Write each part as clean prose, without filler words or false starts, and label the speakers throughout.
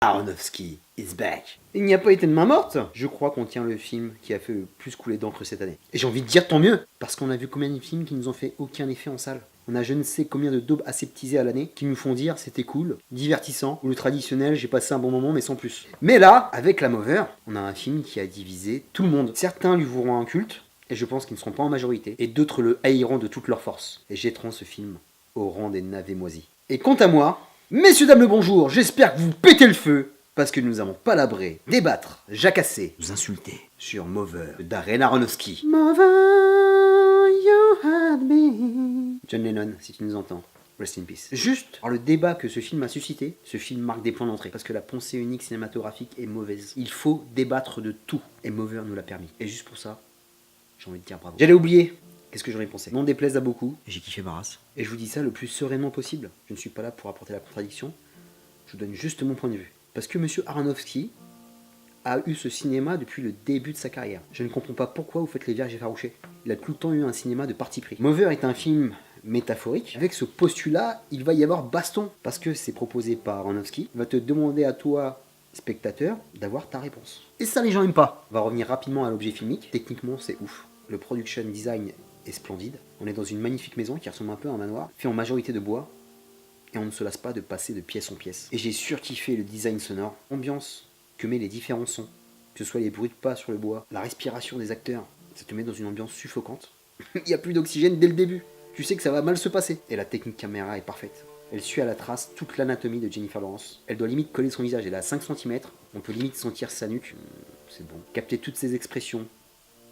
Speaker 1: Aronofsky is back. Il n'y a pas été de main morte. Je crois qu'on tient le film qui a fait le plus couler d'encre cette année. Et j'ai envie de dire tant mieux, parce qu'on a vu combien de films qui nous ont fait aucun effet en salle. On a je ne sais combien de daubes aseptisées à l'année qui nous font dire c'était cool, divertissant, ou le traditionnel j'ai passé un bon moment mais sans plus. Mais là, avec La Mover, on a un film qui a divisé tout le monde. Certains lui voueront un culte, et je pense qu'ils ne seront pas en majorité, et d'autres le haïront de toute leur force, et jetteront ce film au rang des navets moisis. Et quant à moi, messieurs, dames, le bonjour, j'espère que vous pétez le feu, parce que nous avons palabré, débattre, jacasser, nous insulter sur Mover de Darren Aronofsky. Mover, you had me. John Lennon, si tu nous entends. Rest in peace. Juste par le débat que ce film a suscité, ce film marque des points d'entrée. Parce que la pensée unique cinématographique est mauvaise. Il faut débattre de tout. Et Mover nous l'a permis. Et juste pour ça, j'ai envie de dire bravo. J'allais oublier. Qu'est-ce que j'en ai pensé? Non déplaise à beaucoup. Et j'ai kiffé ma race. Et je vous dis ça le plus sereinement possible. Je ne suis pas là pour apporter la contradiction. Je vous donne juste mon point de vue. Parce que monsieur Aronofsky a eu ce cinéma depuis le début de sa carrière. Je ne comprends pas pourquoi vous faites les vierges effarouchées. Il a tout le temps eu un cinéma de parti pris. Mover est un film métaphorique. Avec ce postulat, il va y avoir baston. Parce que c'est proposé par Aronofsky. Il va te demander à toi, spectateur, d'avoir ta réponse. Et ça, les gens n'aiment pas. On va revenir rapidement à l'objet filmique. Techniquement, c'est ouf. Le production design est splendide. On est dans une magnifique maison qui ressemble un peu à un manoir, fait en majorité de bois. Et on ne se lasse pas de passer de pièce en pièce. Et j'ai surkiffé le design sonore, l'ambiance que met les différents sons, que ce soit les bruits de pas sur le bois, la respiration des acteurs, ça te met dans une ambiance suffocante. Il n'y a plus d'oxygène dès le début, tu sais que ça va mal se passer. Et la technique caméra est parfaite. Elle suit à la trace toute l'anatomie de Jennifer Lawrence. Elle doit limite coller son visage, elle est à 5 cm, on peut limite sentir sa nuque, c'est bon. Capter toutes ses expressions,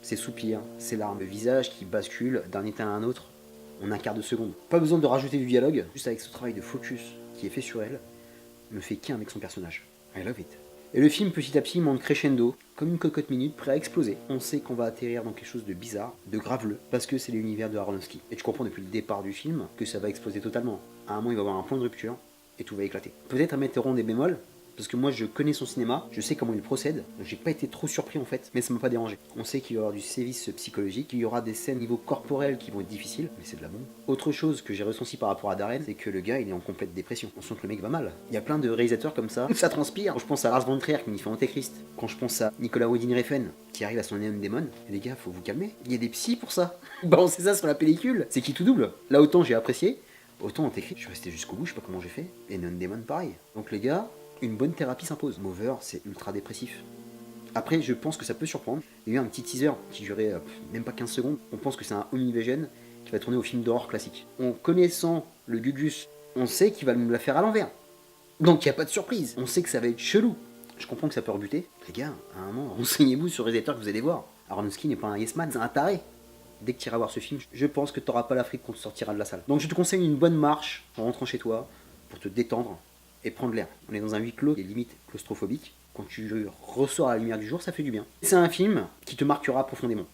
Speaker 1: ses soupirs, ses larmes, le visage qui bascule d'un état à un autre, en un quart de seconde. Pas besoin de rajouter du dialogue, juste avec ce travail de focus qui est fait sur elle, ne fait qu'un avec son personnage. I love it. Et le film petit à petit monte crescendo, comme une cocotte minute prêt à exploser. On sait qu'on va atterrir dans quelque chose de bizarre, de graveleux, parce que c'est l'univers de Aronofsky. Et tu comprends depuis le départ du film que ça va exploser totalement. À un moment il va y avoir un point de rupture, et tout va éclater. Peut-être à mettre des bémols, parce que moi je connais son cinéma, je sais comment il procède, j'ai pas été trop surpris en fait, mais ça m'a pas dérangé. On sait qu'il y aura du sévice psychologique, qu'il y aura des scènes niveau corporel qui vont être difficiles, mais c'est de la bombe. Autre chose que j'ai ressenti par rapport à Darren, c'est que le gars il est en complète dépression. On sent que le mec va mal. Il y a plein de réalisateurs comme ça, ça transpire. Quand je pense à Lars von Trier qui m'y fait Antéchrist, quand je pense à Nicolas Winding Refn qui arrive à son Neon Demon, les gars faut vous calmer, il y a des psys pour ça. Balancez ça sur la pellicule, c'est qui tout double. Là autant j'ai apprécié, autant Antéchrist, je suis resté jusqu'au bout, je sais pas comment j'ai fait, et Neon Demon pareil. Donc les gars, une bonne thérapie s'impose. Mover, c'est ultra dépressif. Après, je pense que ça peut surprendre. Il y a eu un petit teaser qui durait même pas 15 secondes. On pense que c'est un Omnivision qui va tourner au film d'horreur classique. En connaissant le Gugus, on sait qu'il va nous la faire à l'envers. Donc il n'y a pas de surprise. On sait que ça va être chelou. Je comprends que ça peut rebuter. Les gars, à un moment, renseignez-vous sur les réalisateur que vous allez voir. Aronofsky n'est pas un yes man, c'est un taré. Dès que tu iras voir ce film, je pense que tu n'auras pas la fric qu'on te sortira de la salle. Donc je te conseille une bonne marche en rentrant chez toi pour te détendre et prendre l'air. On est dans un huis clos qui est limite claustrophobique. Quand tu ressors à la lumière du jour, ça fait du bien. C'est un film qui te marquera profondément.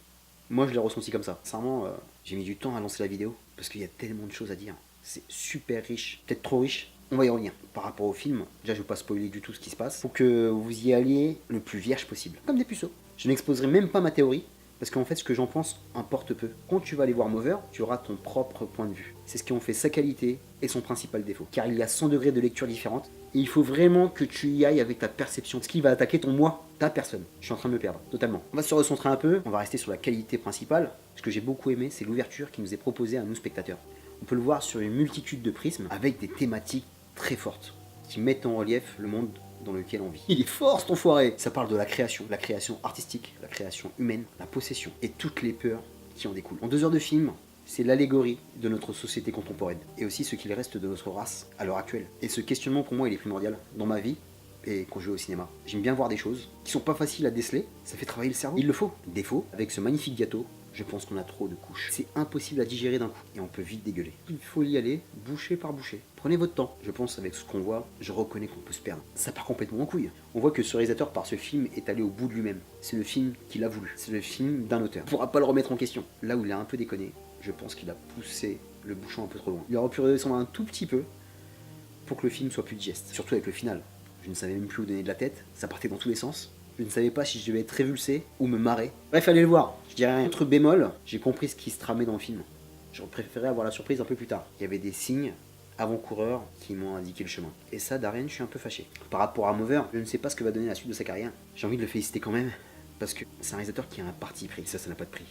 Speaker 1: Moi, je l'ai ressenti comme ça. Sincèrement, j'ai mis du temps à lancer la vidéo parce qu'il y a tellement de choses à dire. C'est super riche, peut-être trop riche. On va y revenir. Par rapport au film, déjà, je ne vais pas spoiler du tout ce qui se passe. Faut que vous y alliez le plus vierge possible, comme des puceaux. Je n'exposerai même pas ma théorie. Parce qu'en fait, ce que j'en pense importe peu. Quand tu vas aller voir Mover, tu auras ton propre point de vue. C'est ce qui en fait sa qualité et son principal défaut. Car il y a 100 degrés de lecture différentes. Et il faut vraiment que tu y ailles avec ta perception. Ce qui va attaquer ton moi, ta personne. Je suis en train de me perdre, totalement. On va se recentrer un peu. On va rester sur la qualité principale. Ce que j'ai beaucoup aimé, c'est l'ouverture qui nous est proposée à nous spectateurs. On peut le voir sur une multitude de prismes avec des thématiques très fortes qui mettent en relief le monde dans lequel on vit. Il est fort cet enfoiré. Ça parle de la création artistique, la création humaine, la possession et toutes les peurs qui en découlent. En 2 heures de film, c'est l'allégorie de notre société contemporaine et aussi ce qu'il reste de notre race à l'heure actuelle. Et ce questionnement pour moi il est primordial dans ma vie et quand je vais au cinéma. J'aime bien voir des choses qui sont pas faciles à déceler, ça fait travailler le cerveau. Il le faut. Défaut, avec ce magnifique gâteau, je pense qu'on a trop de couches. C'est impossible à digérer d'un coup et on peut vite dégueuler. Il faut y aller bouchée par bouchée. Prenez votre temps. Je pense avec ce qu'on voit, je reconnais qu'on peut se perdre. Ça part complètement en couille. On voit que ce réalisateur par ce film est allé au bout de lui-même. C'est le film qu'il a voulu. C'est le film d'un auteur. On pourra pas le remettre en question. Là où il a un peu déconné, je pense qu'il a poussé le bouchon un peu trop loin. Il aurait pu redescendre un tout petit peu pour que le film soit plus digeste. Surtout avec le final. Je ne savais même plus où donner de la tête. Ça partait dans tous les sens. Je ne savais pas si je devais être révulsé ou me marrer. Bref, allez le voir. Je dirais rien. Autre bémol, j'ai compris ce qui se tramait dans le film. J'aurais préféré avoir la surprise un peu plus tard. Il y avait des signes avant-coureurs qui m'ont indiqué le chemin. Et ça, Darren, je suis un peu fâché. Par rapport à Mover, je ne sais pas ce que va donner la suite de sa carrière. J'ai envie de le féliciter quand même, parce que c'est un réalisateur qui a un parti pris. Ça n'a pas de prix.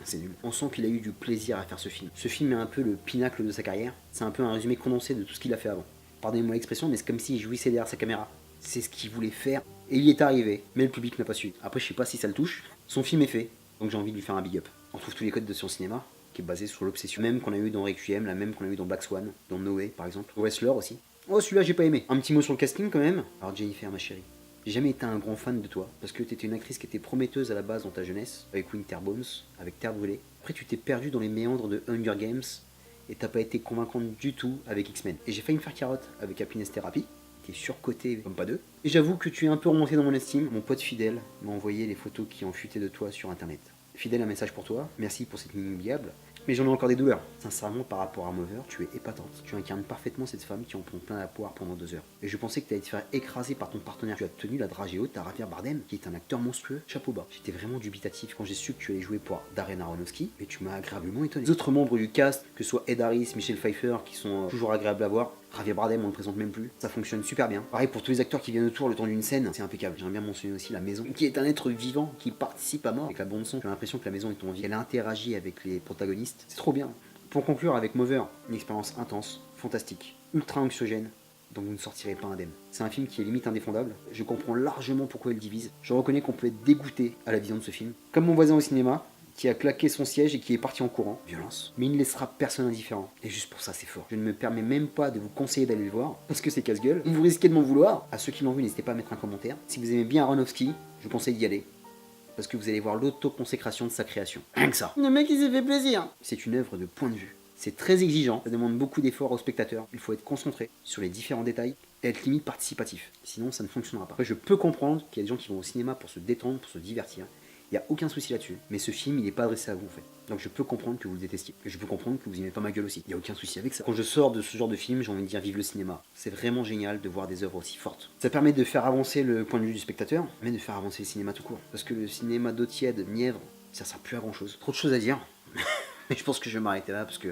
Speaker 1: C'est nul. On sent qu'il a eu du plaisir à faire ce film. Ce film est un peu le pinacle de sa carrière. C'est un peu un résumé condensé de tout ce qu'il a fait avant. Pardonnez-moi l'expression, mais c'est comme s'il jouissait derrière sa caméra. C'est ce qu'il voulait faire, et il y est arrivé. Mais le public n'a pas su. Après, je sais pas si ça le touche. Son film est fait, donc j'ai envie de lui faire un big up. On trouve tous les codes de son cinéma, qui est basé sur l'obsession même qu'on a eu dans Requiem, la même qu'on a eu dans Black Swan, dans Noé par exemple, Wrestler aussi. Oh, celui-là j'ai pas aimé. Un petit mot sur le casting quand même. Alors Jennifer, ma chérie, j'ai jamais été un grand fan de toi, parce que t'étais une actrice qui était prometteuse à la base dans ta jeunesse, avec Winterbones, avec Terre brûlée. Après tu t'es perdu dans les méandres de Hunger Games, et t'as pas été convaincante du tout avec X-Men. Et j'ai failli me faire carotte avec Happiness Therapy, qui est surcoté comme pas deux. Et j'avoue que tu es un peu remonté dans mon estime. Mon pote Fidèle m'a envoyé les photos qui ont fuité de toi sur internet. Fidèle, un message pour toi, merci pour cette inoubliable. Mais j'en ai encore des douleurs. Sincèrement, par rapport à Mover, tu es épatante. Tu incarnes parfaitement cette femme qui en prend plein la poire pendant 2 heures. Et je pensais que tu allais te faire écraser par ton partenaire. Tu as tenu la dragée haute à Javier Bardem, qui est un acteur monstrueux, chapeau bas. J'étais vraiment dubitatif quand j'ai su que tu allais jouer pour Darren Aronofsky, mais tu m'as agréablement étonné. Les autres membres du cast, que ce soit Ed Harris, Michelle Pfeiffer, qui sont toujours agréables à voir. Javier Bardem, on le présente même plus. Ça fonctionne super bien. Pareil pour tous les acteurs qui viennent autour le temps d'une scène, c'est impeccable. J'aimerais bien mentionner aussi la maison, qui est un être vivant qui participe à mort avec la bande son. J'ai l'impression que la maison est en vie. Elle interagit avec les protagonistes. C'est trop bien. Pour conclure avec Mover, une expérience intense, fantastique, ultra anxiogène, dont vous ne sortirez pas indemne. C'est un film qui est limite indéfendable. Je comprends largement pourquoi il divise. Je reconnais qu'on peut être dégoûté à la vision de ce film. Comme mon voisin au cinéma, qui a claqué son siège et qui est parti en courant. Violence. Mais il ne laissera personne indifférent. Et juste pour ça, c'est fort. Je ne me permets même pas de vous conseiller d'aller le voir, parce que c'est casse-gueule. Vous risquez de m'en vouloir. À ceux qui l'ont vu, n'hésitez pas à mettre un commentaire. Si vous aimez bien Aronofsky, je vous conseille d'y aller. Parce que vous allez voir l'autoconsécration de sa création. Rien que ça. Le mec, il s'est fait plaisir. C'est une œuvre de point de vue. C'est très exigeant, ça demande beaucoup d'efforts aux spectateurs. Il faut être concentré sur les différents détails et être limite participatif. Sinon, ça ne fonctionnera pas. Après, je peux comprendre qu'il y a des gens qui vont au cinéma pour se détendre, pour se divertir. Il n'y a aucun souci là-dessus. Mais ce film, il n'est pas adressé à vous en fait. Donc je peux comprendre que vous le détestiez. Et je peux comprendre que vous aimez pas ma gueule aussi. Il n'y a aucun souci avec ça. Quand je sors de ce genre de film, j'ai envie de dire vive le cinéma. C'est vraiment génial de voir des œuvres aussi fortes. Ça permet de faire avancer le point de vue du spectateur, mais de faire avancer le cinéma tout court. Parce que le cinéma d'eau tiède, mièvre, ça sert plus à grand chose. Trop de choses à dire. Mais je pense que je vais m'arrêter là parce que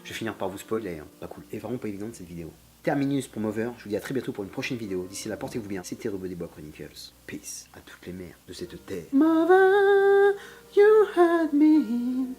Speaker 1: je vais finir par vous spoiler. Pas cool. Et vraiment pas évidente cette vidéo. Terminus pour Mover, je vous dis à très bientôt pour une prochaine vidéo. D'ici là, portez-vous bien. C'était Rebeu des Bois Chronicles. Peace à toutes les mères de cette terre. Mover, you had me.